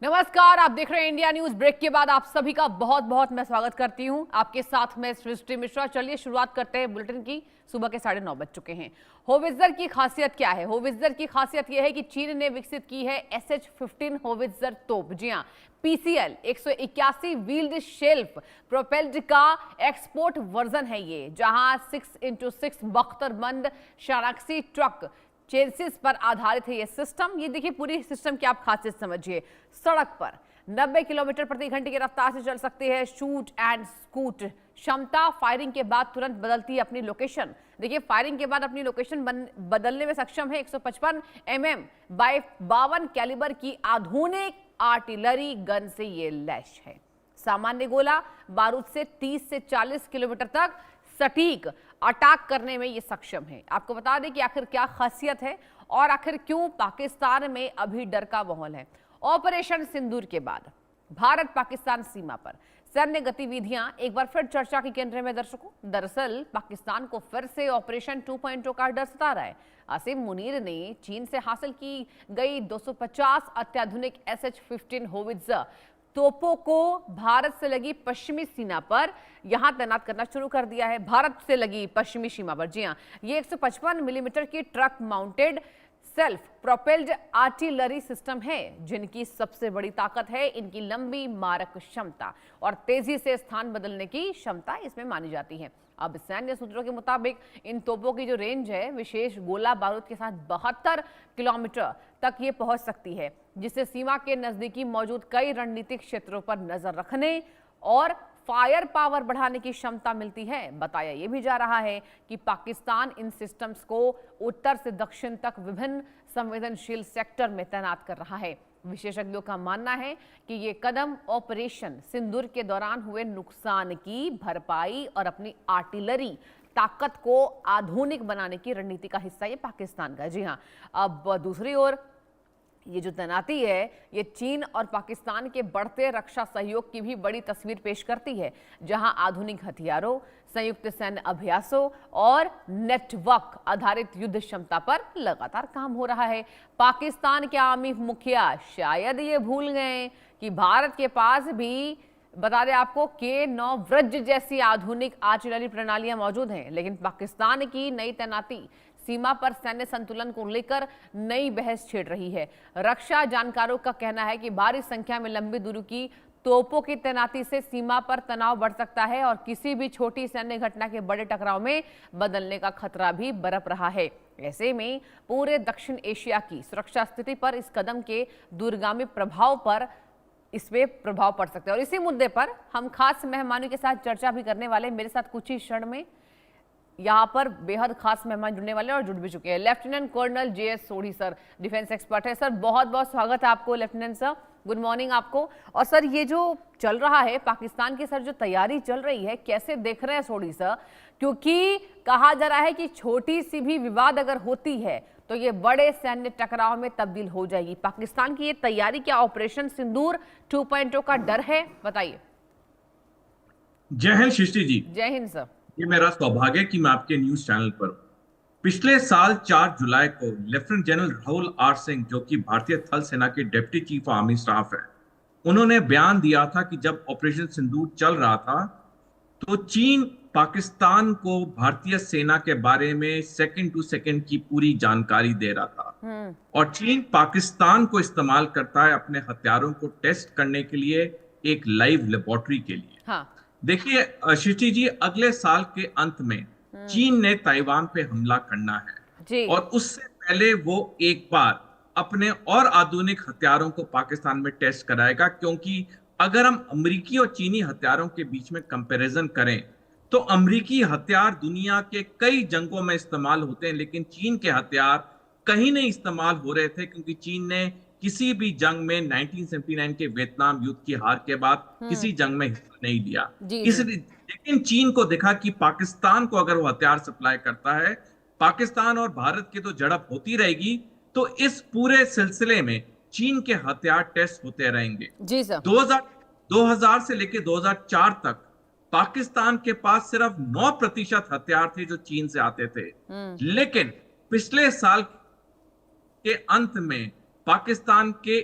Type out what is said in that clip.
नमस्कार, आप देख रहे हैं इंडिया न्यूज। ब्रेक के बाद आप सभी का बहुत बहुत मैं स्वागत करती हूं। आपके साथ मैं सृष्टि मिश्रा। चलिए शुरुआत करते हैं बुलेटिन की। सुबह के 9:30 बज चुके हैं। होवित्जर की खासियत क्या है? होवित्जर की खासियत यह है कि चीन ने विकसित की है SH-15 होवित्जर तोप। जी हाँ, PCL 181 व्हील्ड शेल्फ प्रोपेल्ड का एक्सपोर्ट वर्जन है ये, जहां 6x6 बख्तरबंद शराक्सी ट्रक चेसिस पर आधारित है ये सिस्टम। ये देखिए पूरी सिस्टम की आप खासियत समझिए। सड़क पर 90 किलोमीटर प्रति घंटे की रफ्तार से चल सकते हैं। शूट एंड स्कूट क्षमता, फायरिंग के बाद तुरंत बदलती है अपनी लोकेशन। देखिए फायरिंग के बाद अपनी लोकेशन बदलने में सक्षम है। 155 mm बाय 52 कैलिबर की आधुनिक आर्टिलरी गन से ये लैस है। सामान्य गोला बारूद से 30 से 40 किलोमीटर तक सटीक अटैक करने में ये सक्षम है। आपको बता दें कि आखिर क्या खासियत है और आखिर क्यों पाकिस्तान में अभी डर का माहौल है। ऑपरेशन सिंदूर के बाद भारत पाकिस्तान सीमा पर सैन्य गतिविधियां एक बार फिर चर्चा के केंद्र में। दर्शकों, दरअसल पाकिस्तान को फिर से ऑपरेशन 2.0 का डर सता रहा है। आसिम मुनीर ने चीन से हासिल की गई 250 अत्याधुनिक SH-15 होवित्जर तोपों को भारत से लगी पश्चिमी सीमा पर यहां तैनात करना शुरू कर दिया है। भारत से लगी पश्चिमी सीमा पर, जी हां, ये 155 मिलीमीटर की truck mounted self propelled artillery system है, जिनकी सबसे बड़ी ताकत है इनकी लंबी मारक क्षमता और तेजी से स्थान बदलने की क्षमता इसमें मानी जाती है। अब सैन्य सूत्रों के मुताबिक इन तोपों की जो रेंज है विशेष गोला बारूद के साथ 72 किलोमीटर तक ये पहुंच सकती है, जिससे सीमा के नजदीकी मौजूद कई रणनीतिक क्षेत्रों पर नजर रखने और फायर पावर बढ़ाने की क्षमता मिलती है। बताया यह भी जा रहा है कि पाकिस्तान इन सिस्टम्स को उत्तर से दक्षिण तक विभिन्न संवेदनशील सेक्टर में तैनात कर रहा है। विशेषज्ञों का मानना है कि ये कदम ऑपरेशन सिंदूर के दौरान हुए नुकसान की भरपाई और अपनी आर्टिलरी ताकत को आधुनिक बनाने की रणनीति का हिस्सा ये पाकिस्तान का। जी हाँ, अब दूसरी ओर ये जो तैनाती है ये चीन और पाकिस्तान के बढ़ते रक्षा सहयोग की भी बड़ी तस्वीर पेश करती है, जहां आधुनिक हथियारों, संयुक्त सैन्य अभ्यासों और नेटवर्क आधारित युद्ध क्षमता पर लगातार काम हो रहा है। पाकिस्तान के आर्मी मुखिया शायद ये भूल गए कि भारत के पास भी, बता दें आपको, K9 व्रज जैसी आधुनिक आर्टिलरी प्रणालियां मौजूद हैं, लेकिन पाकिस्तान की नई तैनाती सीमा पर सैन्य संतुलन को लेकर नई बहस छेड़ रही है। रक्षा जानकारों का कहना है कि भारी संख्या में लंबी दूरी की तोपों की तैनाती से सीमा पर तनाव बढ़ सकता है और किसी भी छोटी सैन्य घटना के बड़े टकराव में बदलने का खतरा भी बरप रहा है। ऐसे में पूरे दक्षिण एशिया की सुरक्षा स्थिति पर इस कदम के दूरगामी प्रभाव पर इसमें प्रभाव पड़ सकता है। और इसी मुद्दे पर हम खास मेहमानों के साथ चर्चा भी करने वाले। मेरे साथ कुछ ही क्षण में यहाँ पर बेहद खास मेहमान जुड़ने वाले और जुड़ भी चुके हैं। Lieutenant colonel JS Sodhi sir, defence expert है। सर बहुत बहुत स्वागत है आपको। लेफ्टिनेंट सर, गुड मॉर्निंग आपको। और सर ये जो चल रहा है पाकिस्तान की, सर जो तैयारी चल रही है, कैसे देख रहे हैं सोढ़ी सर? क्योंकि कहा जा रहा है कि छोटी सी भी विवाद अगर होती है तो ये बड़े सैन्य टकराव में तब्दील हो जाएगी। पाकिस्तान की ये तैयारी, क्या ऑपरेशन सिंदूर 2.0 का डर है? बताइए। जय हिंद सृष्टि जी। जय हिंद सर। ये मेरा सौभाग्य है कि मैं आपके न्यूज चैनल पर हूं। पिछले साल 4 जुलाई को lieutenant general Rahul R Singh, जो कि भारतीय थल सेना के deputy chief of army staff है, उन्होंने बयान दिया था कि जब ऑपरेशन सिंदूर चल रहा था तो चीन पाकिस्तान को भारतीय सेना के बारे में सेकंड टू सेकंड की पूरी जानकारी दे रहा था और चीन पाकिस्तान को इस्तेमाल करता है अपने हथियारों को टेस्ट करने के लिए, एक लाइव लेबोरेटरी के लिए। हाँ। देखिए सृष्टि जी, अगले साल के अंत में चीन ने ताइवान पे हमला करना है जी। और उससे पहले वो एक बार अपने और आधुनिक हथियारों को पाकिस्तान में टेस्ट कराएगा, क्योंकि अगर हम अमेरिकी और चीनी हथियारों के बीच में कंपैरिजन करें तो अमेरिकी हथियार दुनिया के कई जंगों में इस्तेमाल होते हैं, लेकिन चीन के हथियार कहीं नहीं इस्तेमाल हो रहे थे, क्योंकि चीन ने किसी भी जंग में 1979 के वियतनाम युद्ध की हार के बाद किसी जंग में हिस्सा नहीं लिया। इसलिए लेकिन चीन को देखा कि पाकिस्तान को अगर वो हथियार सप्लाई करता है, पाकिस्तान और भारत की तो झड़प होती रहेगी, तो इस पूरे सिलसिले में चीन के हथियार टेस्ट होते रहेंगे। जी सर। 2000 से लेकर 2004 तक पाकिस्तान के पास सिर्फ 9% हथियार थे जो चीन से आते थे, लेकिन पिछले साल के अंत में पाकिस्तान के